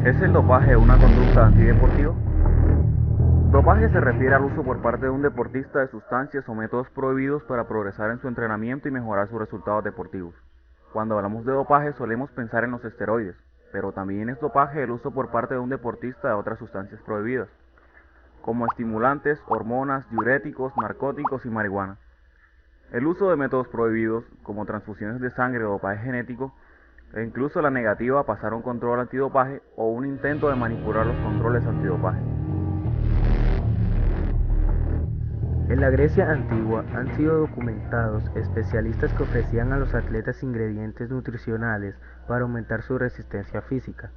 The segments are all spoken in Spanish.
¿Es el dopaje una conducta antideportiva? Dopaje se refiere al uso por parte de un deportista de sustancias o métodos prohibidos para progresar en su entrenamiento y mejorar sus resultados deportivos. Cuando hablamos de dopaje solemos pensar en los esteroides, pero también es dopaje el uso por parte de un deportista de otras sustancias prohibidas, como estimulantes, hormonas, diuréticos, narcóticos y marihuana. El uso de métodos prohibidos, como transfusiones de sangre o dopaje genético, e incluso la negativa a pasar un control antidopaje o un intento de manipular los controles antidopaje. En la Grecia antigua han sido documentados especialistas que ofrecían a los atletas ingredientes nutricionales para aumentar su resistencia física.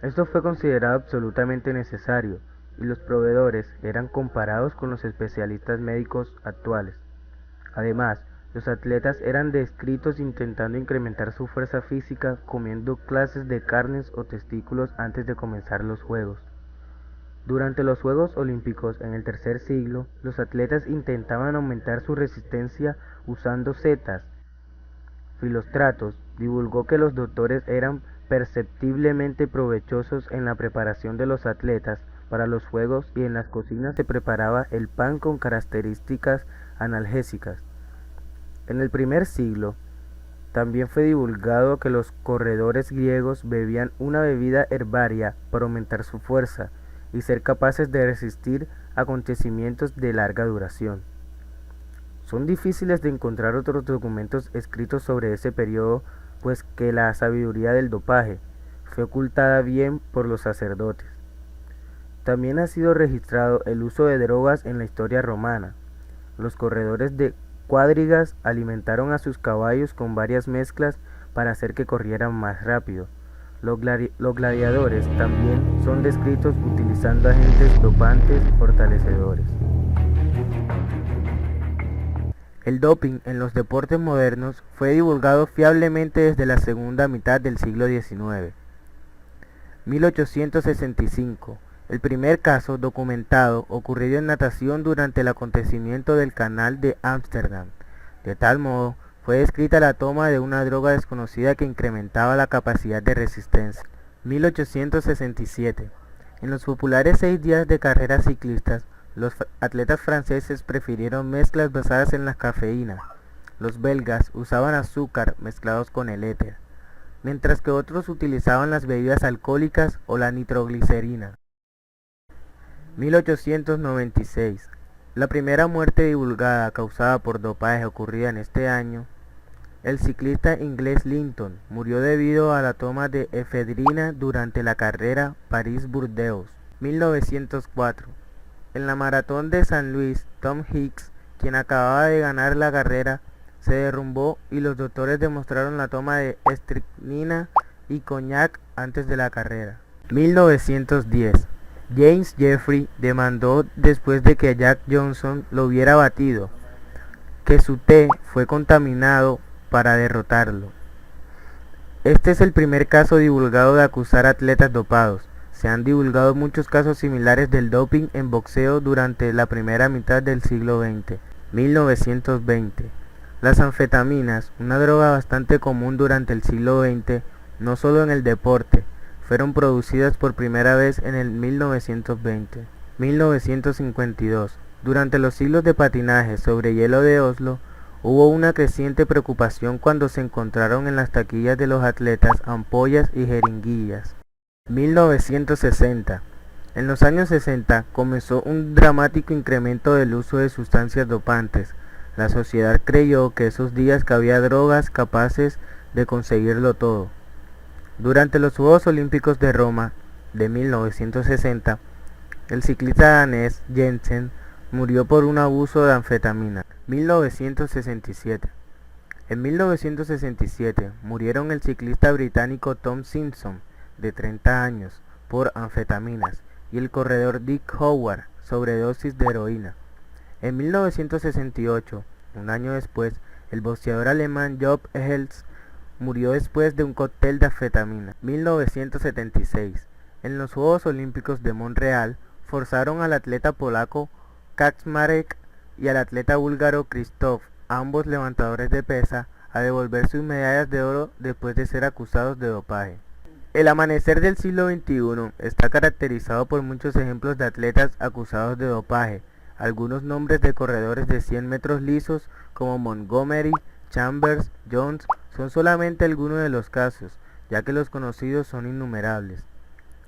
Esto fue considerado absolutamente necesario y los proveedores eran comparados con los especialistas médicos actuales. Además, los atletas eran descritos intentando incrementar su fuerza física comiendo clases de carnes o testículos antes de comenzar los juegos. Durante los Juegos Olímpicos en el tercer siglo, los atletas intentaban aumentar su resistencia usando setas. Filóstratos divulgó que los doctores eran perceptiblemente provechosos en la preparación de los atletas para los juegos y en las cocinas se preparaba el pan con características analgésicas. En el primer siglo, también fue divulgado que los corredores griegos bebían una bebida herbaria para aumentar su fuerza y ser capaces de resistir acontecimientos de larga duración. Son difíciles de encontrar otros documentos escritos sobre ese periodo, pues que la sabiduría del dopaje fue ocultada bien por los sacerdotes. También ha sido registrado el uso de drogas en la historia romana. Los corredores de cuadrigas alimentaron a sus caballos con varias mezclas para hacer que corrieran más rápido. Los gladiadores también son descritos utilizando agentes dopantes fortalecedores. El doping en los deportes modernos fue divulgado fiablemente desde la segunda mitad del siglo XIX. 1865. El primer caso documentado ocurrió en natación durante el acontecimiento del Canal de Ámsterdam. De tal modo, fue descrita la toma de una droga desconocida que incrementaba la capacidad de resistencia. 1867. En los populares 6 días de carreras ciclistas, los atletas franceses prefirieron mezclas basadas en la cafeína. Los belgas usaban azúcar mezclados con el éter, mientras que otros utilizaban las bebidas alcohólicas o la nitroglicerina. 1896. La primera muerte divulgada causada por dopaje ocurrida en este año. El ciclista inglés Linton murió debido a la toma de efedrina durante la carrera París-Burdeos. 1904. En la maratón de San Luis, Tom Hicks, quien acababa de ganar la carrera, se derrumbó y los doctores demostraron la toma de estricnina y coñac antes de la carrera. 1910. James Jeffrey demandó después de que Jack Johnson lo hubiera batido, que su té fue contaminado para derrotarlo. Este es el primer caso divulgado de acusar a atletas dopados. Se han divulgado muchos casos similares del doping en boxeo durante la primera mitad del siglo XX. 1920. Las anfetaminas, una droga bastante común durante el siglo XX, no solo en el deporte, fueron producidas por primera vez en el 1920. 1952. Durante los siglos de patinaje sobre hielo de Oslo, hubo una creciente preocupación cuando se encontraron en las taquillas de los atletas ampollas y jeringuillas. 1960. En los años 60 comenzó un dramático incremento del uso de sustancias dopantes. La sociedad creyó que esos días que había drogas capaces de conseguirlo todo. Durante los Juegos Olímpicos de Roma de 1960, el ciclista danés Jensen murió por un abuso de anfetamina. 1967. En 1967 murieron el ciclista británico Tom Simpson, de 30 años, por anfetaminas, y el corredor Dick Howard, sobredosis de heroína. En 1968, un año después, el boxeador alemán Job Helms murió después de un cóctel de anfetamina. 1976. En los Juegos Olímpicos de Montreal, forzaron al atleta polaco Kaczmarek y al atleta búlgaro Krzysztof, ambos levantadores de pesa, a devolver sus medallas de oro después de ser acusados de dopaje. El amanecer del siglo XXI está caracterizado por muchos ejemplos de atletas acusados de dopaje. Algunos nombres de corredores de 100 metros lisos como Montgomery, Chambers, Jones son solamente algunos de los casos, ya que los conocidos son innumerables.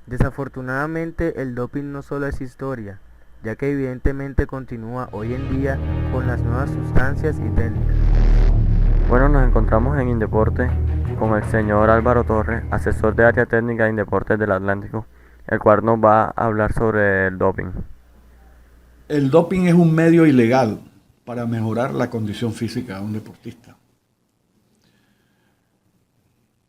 Desafortunadamente, el doping no solo es historia, ya que evidentemente continúa hoy en día con las nuevas sustancias y técnicas. Bueno, nos encontramos en Indeporte con el señor Álvaro Torres, asesor de área técnica de Indeportes del Atlántico, el cual nos va a hablar sobre el doping. El doping es un medio ilegal para mejorar la condición física de un deportista.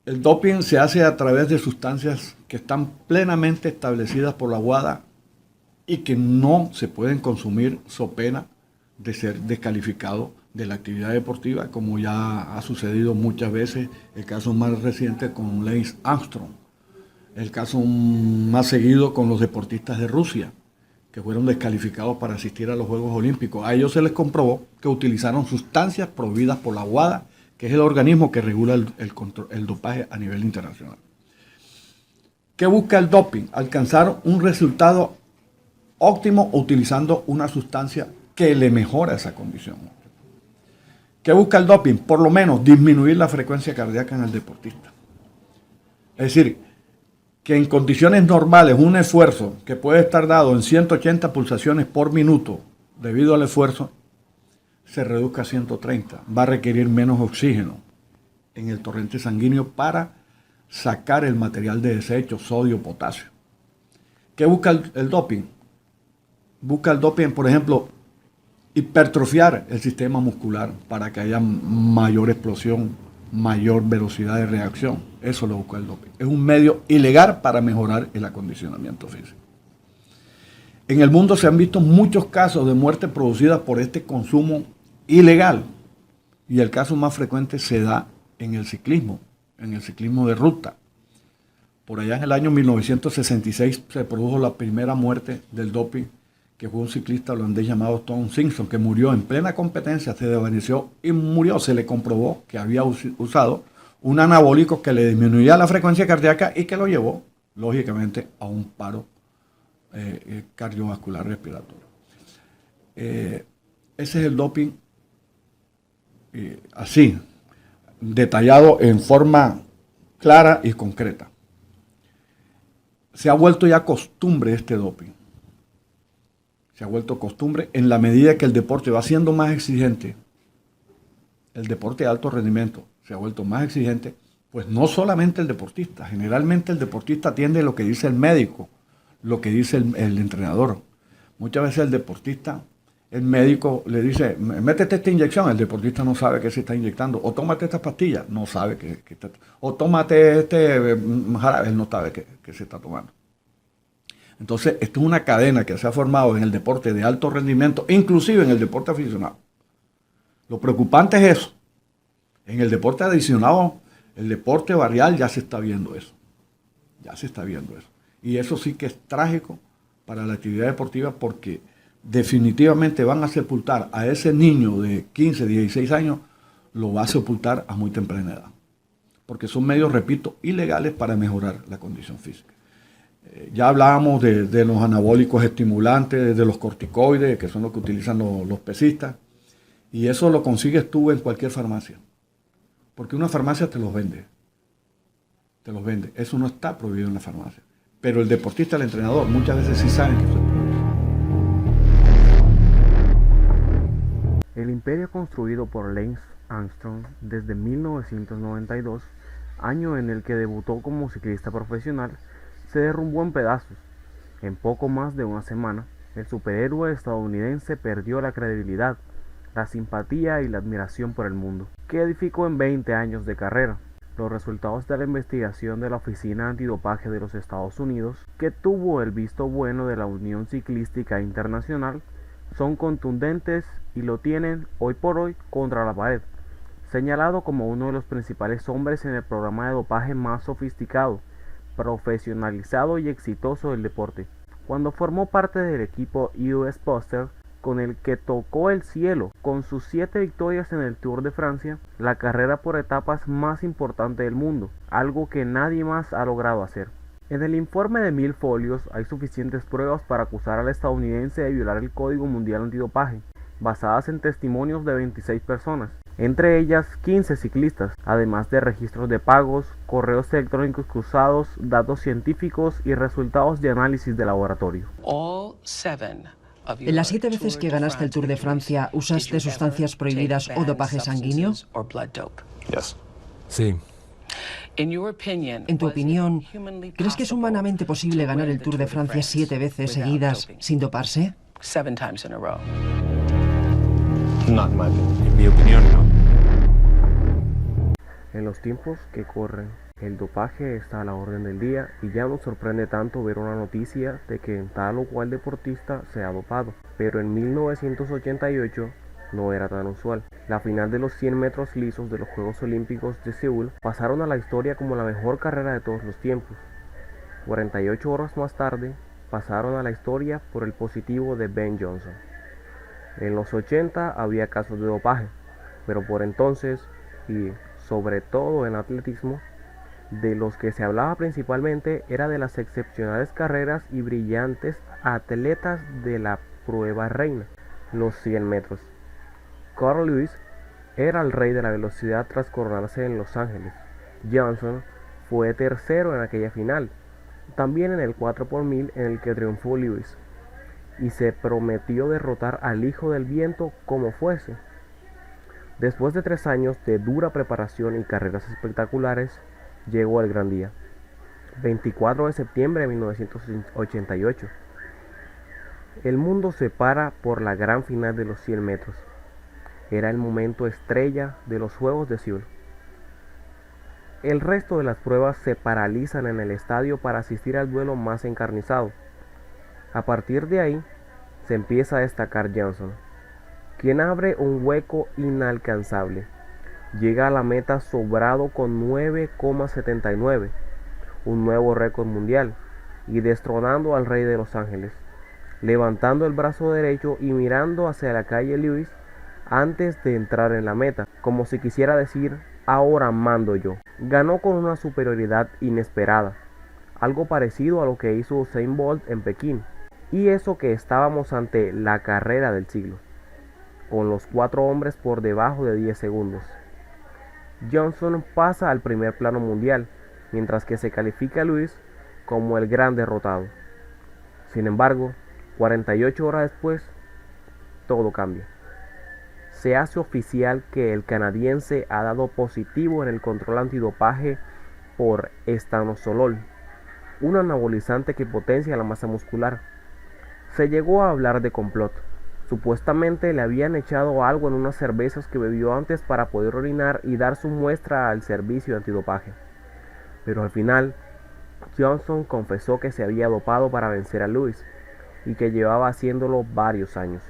El doping se hace a través de sustancias que están plenamente establecidas por la WADA y que no se pueden consumir so pena de ser descalificado de la actividad deportiva, como ya ha sucedido muchas veces, el caso más reciente con Lance Armstrong, el caso más seguido con los deportistas de Rusia, que fueron descalificados para asistir a los Juegos Olímpicos. A ellos se les comprobó que utilizaron sustancias prohibidas por la WADA, que es el organismo que regula el dopaje a nivel internacional. ¿Qué busca el doping? Alcanzar un resultado óptimo utilizando una sustancia que le mejora esa condición. ¿Qué busca el doping? Por lo menos disminuir la frecuencia cardíaca en el deportista. Es decir, que en condiciones normales un esfuerzo que puede estar dado en 180 pulsaciones por minuto debido al esfuerzo se reduzca a 130. Va a requerir menos oxígeno en el torrente sanguíneo para sacar el material de desecho, sodio, potasio. ¿Qué busca el doping? Busca el doping, por ejemplo, hipertrofiar el sistema muscular para que haya mayor explosión, mayor velocidad de reacción. Eso lo busca el doping. Es un medio ilegal para mejorar el acondicionamiento físico. En el mundo se han visto muchos casos de muerte producidas por este consumo ilegal. Y el caso más frecuente se da en el ciclismo de ruta. Por allá en el año 1966 se produjo la primera muerte del doping, que fue un ciclista holandés llamado Tom Simpson, que murió en plena competencia, se desvaneció y murió. Se le comprobó que había usado un anabólico que le disminuía la frecuencia cardíaca y que lo llevó, lógicamente, a un paro cardiovascular respiratorio. Ese es el doping así, detallado en forma clara y concreta. Se ha vuelto ya costumbre este doping. Se ha vuelto costumbre en la medida que el deporte va siendo más exigente. El deporte de alto rendimiento se ha vuelto más exigente, pues no solamente el deportista. Generalmente el deportista atiende a lo que dice el médico, lo que dice el entrenador. Muchas veces el médico le dice, métete esta inyección, el deportista no sabe que se está inyectando, o tómate estas pastillas, no sabe que está, o tómate este jarabe, él no sabe que se está tomando. Entonces, esto es una cadena que se ha formado en el deporte de alto rendimiento, inclusive en el deporte aficionado. Lo preocupante es eso. En el deporte adicionado, el deporte barrial, ya se está viendo eso. Ya se está viendo eso. Y eso sí que es trágico para la actividad deportiva, porque definitivamente van a sepultar a ese niño de 15, 16 años, lo va a sepultar a muy temprana edad. Porque son medios, repito, ilegales para mejorar la condición física. Ya hablábamos de los anabólicos estimulantes, de los corticoides, que son los que utilizan los pesistas, y eso lo consigues tú en cualquier farmacia, porque una farmacia te los vende, eso no está prohibido en la farmacia, pero el deportista, el entrenador, muchas veces sí saben que eso es prohibido. El imperio construido por Lance Armstrong desde 1992, año en el que debutó como ciclista profesional, se derrumbó en pedazos. En poco más de una semana, el superhéroe estadounidense perdió la credibilidad, la simpatía y la admiración por el mundo, que edificó en 20 años de carrera. Los resultados de la investigación de la Oficina Antidopaje de los Estados Unidos, que tuvo el visto bueno de la Unión Ciclística Internacional, son contundentes y lo tienen hoy por hoy contra la pared, señalado como uno de los principales hombres en el programa de dopaje más sofisticado, profesionalizado y exitoso del deporte. Cuando formó parte del equipo US Buster, con el que tocó el cielo, con sus 7 victorias en el Tour de Francia, la carrera por etapas más importante del mundo, algo que nadie más ha logrado hacer. En el informe de 1000 folios hay suficientes pruebas para acusar al estadounidense de violar el Código Mundial Antidopaje, basadas en testimonios de 26 personas, entre ellas 15 ciclistas, además de registros de pagos, correos electrónicos cruzados, datos científicos y resultados de análisis de laboratorio. En las 7 veces que ganaste el Tour de Francia, ¿usaste sustancias prohibidas o dopaje sanguíneo? Sí. En tu opinión, ¿crees que es humanamente posible ganar el Tour de Francia 7 veces seguidas sin doparse? En mi opinión, no. En los tiempos que corren, el dopaje está a la orden del día y ya nos sorprende tanto ver una noticia de que tal o cual deportista se ha dopado. Pero en 1988 no era tan usual. La final de los 100 metros lisos de los Juegos Olímpicos de Seúl pasaron a la historia como la mejor carrera de todos los tiempos. 48 horas más tarde, pasaron a la historia por el positivo de Ben Johnson. En los 80 había casos de dopaje, pero por entonces, y sobre todo en atletismo, de los que se hablaba principalmente era de las excepcionales carreras y brillantes atletas de la prueba reina, los 100 metros. Carl Lewis era el rey de la velocidad tras coronarse en Los Ángeles. Johnson fue tercero en aquella final, también en el 4 por 1000 en el que triunfó Lewis, y se prometió derrotar al hijo del viento como fuese. Después de 3 años de dura preparación y carreras espectaculares, llegó el gran día, 24 de septiembre de 1988. El mundo se para por la gran final de los 100 metros. Era el momento estrella de los Juegos de Seúl. El resto de las pruebas se paralizan en el estadio para asistir al duelo más encarnizado. A partir de ahí, se empieza a destacar Johnson, quien abre un hueco inalcanzable. Llega a la meta sobrado con 9,79, un nuevo récord mundial, y destronando al rey de Los Ángeles, levantando el brazo derecho y mirando hacia la calle Lewis antes de entrar en la meta, como si quisiera decir, ahora mando yo. Ganó con una superioridad inesperada, algo parecido a lo que hizo Usain Bolt en Pekín, y eso que estábamos ante la carrera del siglo, con los 4 hombres por debajo de 10 segundos. Johnson pasa al primer plano mundial, mientras que se califica a Lewis como el gran derrotado. Sin embargo, 48 horas después, todo cambia. Se hace oficial que el canadiense ha dado positivo en el control antidopaje por estanosol, un anabolizante que potencia la masa muscular. Se llegó a hablar de complot. Supuestamente le habían echado algo en unas cervezas que bebió antes para poder orinar y dar su muestra al servicio antidopaje. Pero al final, Johnson confesó que se había dopado para vencer a Lewis y que llevaba haciéndolo varios años.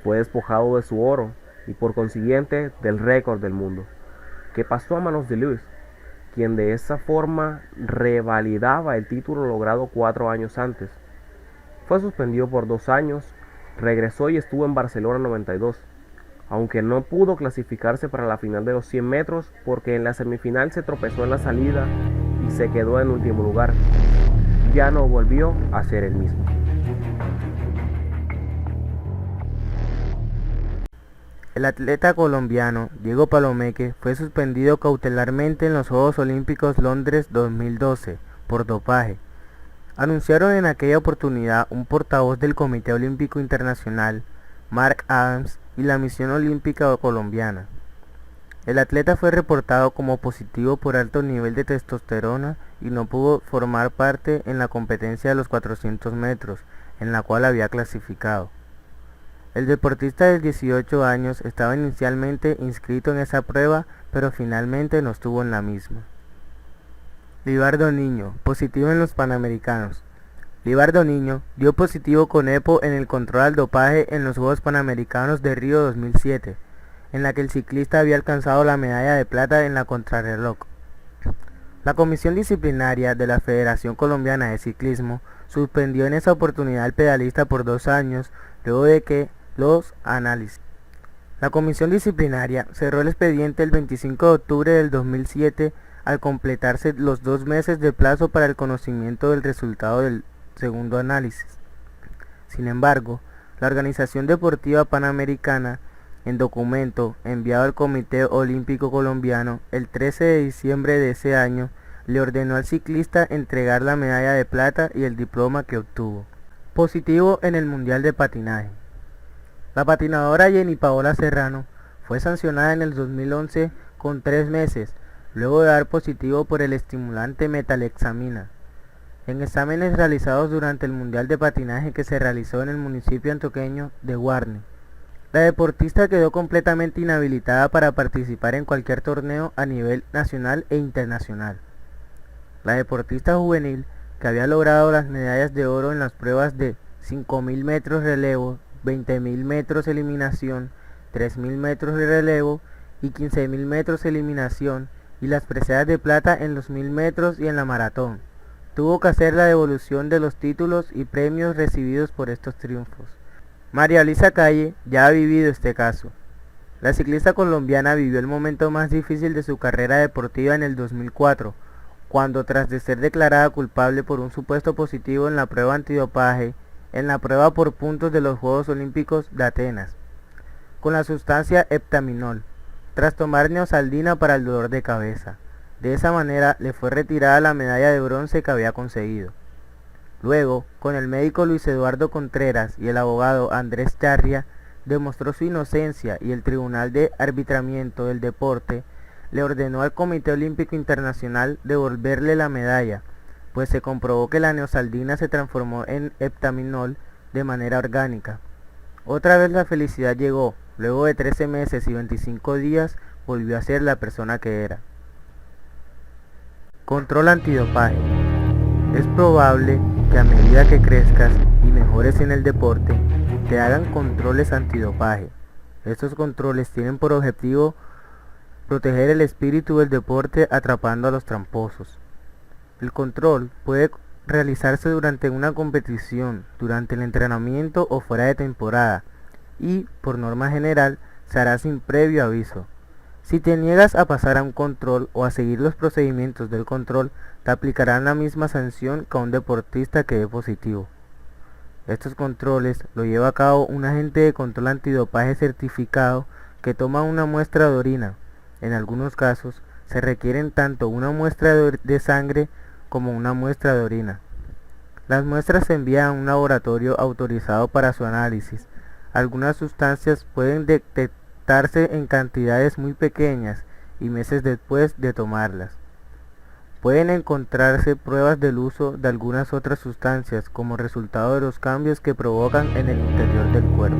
Fue despojado de su oro y por consiguiente del récord del mundo, que pasó a manos de Lewis, quien de esa forma revalidaba el título logrado 4 años antes. Fue suspendido por 2 años, regresó y estuvo en Barcelona 92, aunque no pudo clasificarse para la final de los 100 metros porque en la semifinal se tropezó en la salida y se quedó en último lugar. Ya no volvió a ser el mismo. El atleta colombiano Diego Palomeque fue suspendido cautelarmente en los Juegos Olímpicos Londres 2012 por dopaje. Anunciaron en aquella oportunidad un portavoz del Comité Olímpico Internacional, Mark Adams, y la Misión Olímpica Colombiana. El atleta fue reportado como positivo por alto nivel de testosterona y no pudo formar parte en la competencia de los 400 metros, en la cual había clasificado. El deportista de 18 años estaba inicialmente inscrito en esa prueba, pero finalmente no estuvo en la misma. Libardo Niño, positivo en los Panamericanos. Libardo Niño dio positivo con EPO en el control al dopaje en los Juegos Panamericanos de Río 2007, en la que el ciclista había alcanzado la medalla de plata en la contrarreloj. La Comisión Disciplinaria de la Federación Colombiana de Ciclismo suspendió en esa oportunidad al pedalista por 2 años, luego de que Los análisis. La comisión disciplinaria cerró el expediente el 25 de octubre del 2007 al completarse los 2 meses de plazo para el conocimiento del resultado del segundo análisis. Sin embargo, la Organización Deportiva Panamericana, en documento enviado al Comité Olímpico Colombiano el 13 de diciembre de ese año, le ordenó al ciclista entregar la medalla de plata y el diploma que obtuvo. Positivo en el Mundial de Patinaje. La patinadora Jenny Paola Serrano fue sancionada en el 2011 con 3 meses, luego de dar positivo por el estimulante metalhexamina, en exámenes realizados durante el Mundial de Patinaje que se realizó en el municipio antioqueño de Guarne. La deportista quedó completamente inhabilitada para participar en cualquier torneo a nivel nacional e internacional. La deportista juvenil, que había logrado las medallas de oro en las pruebas de 5.000 metros relevo, 20.000 metros eliminación, 3.000 metros de relevo y 15.000 metros eliminación, y las preseas de plata en los 1.000 metros y en la maratón, tuvo que hacer la devolución de los títulos y premios recibidos por estos triunfos. María Luisa Calle ya ha vivido este caso. La ciclista colombiana vivió el momento más difícil de su carrera deportiva en el 2004, cuando tras de ser declarada culpable por un supuesto positivo en la prueba antidopaje, en la prueba por puntos de los Juegos Olímpicos de Atenas, con la sustancia heptaminol, tras tomar neosaldina para el dolor de cabeza. De esa manera le fue retirada la medalla de bronce que había conseguido. Luego, con el médico Luis Eduardo Contreras y el abogado Andrés Charria, demostró su inocencia y el Tribunal de Arbitramiento del Deporte le ordenó al Comité Olímpico Internacional devolverle la medalla, pues se comprobó que la neosaldina se transformó en heptaminol de manera orgánica. Otra vez la felicidad llegó. Luego de 13 meses y 25 días volvió a ser la persona que era. Control antidopaje. Es probable que a medida que crezcas y mejores en el deporte, te hagan controles antidopaje. Estos controles tienen por objetivo proteger el espíritu del deporte atrapando a los tramposos. El control puede realizarse durante una competición, durante el entrenamiento o fuera de temporada, y, por norma general, se hará sin previo aviso. Si te niegas a pasar a un control o a seguir los procedimientos del control, te aplicarán la misma sanción que a un deportista que dé positivo. Estos controles lo lleva a cabo un agente de control antidopaje certificado que toma una muestra de orina. En algunos casos, se requieren tanto una muestra de sangre como una muestra de orina. Las muestras se envían a un laboratorio autorizado para su análisis. Algunas sustancias pueden detectarse en cantidades muy pequeñas y meses después de tomarlas. Pueden encontrarse pruebas del uso de algunas otras sustancias como resultado de los cambios que provocan en el interior del cuerpo.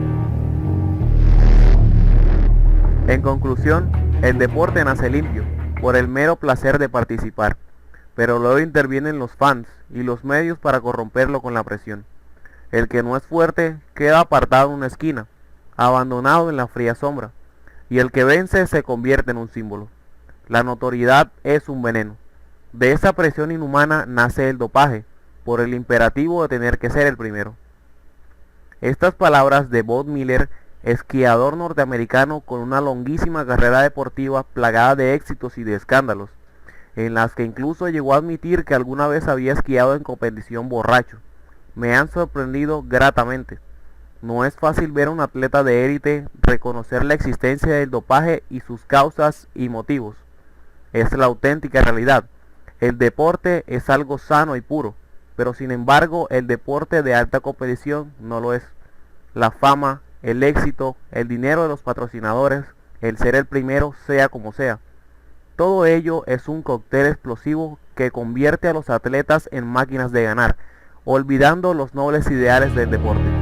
En conclusión, el deporte nace limpio, por el mero placer de participar, pero luego intervienen los fans y los medios para corromperlo con la presión. El que no es fuerte queda apartado en una esquina, abandonado en la fría sombra, y el que vence se convierte en un símbolo. La notoriedad es un veneno. De esa presión inhumana nace el dopaje, por el imperativo de tener que ser el primero. Estas palabras de Bob Miller, esquiador norteamericano con una longuísima carrera deportiva plagada de éxitos y de escándalos, en las que incluso llegó a admitir que alguna vez había esquiado en competición borracho, me han sorprendido gratamente. No es fácil ver a un atleta de élite reconocer la existencia del dopaje y sus causas y motivos. Es la auténtica realidad. El deporte es algo sano y puro, pero sin embargo el deporte de alta competición no lo es. La fama, el éxito, el dinero de los patrocinadores, el ser el primero sea como sea. Todo ello es un cóctel explosivo que convierte a los atletas en máquinas de ganar, olvidando los nobles ideales del deporte.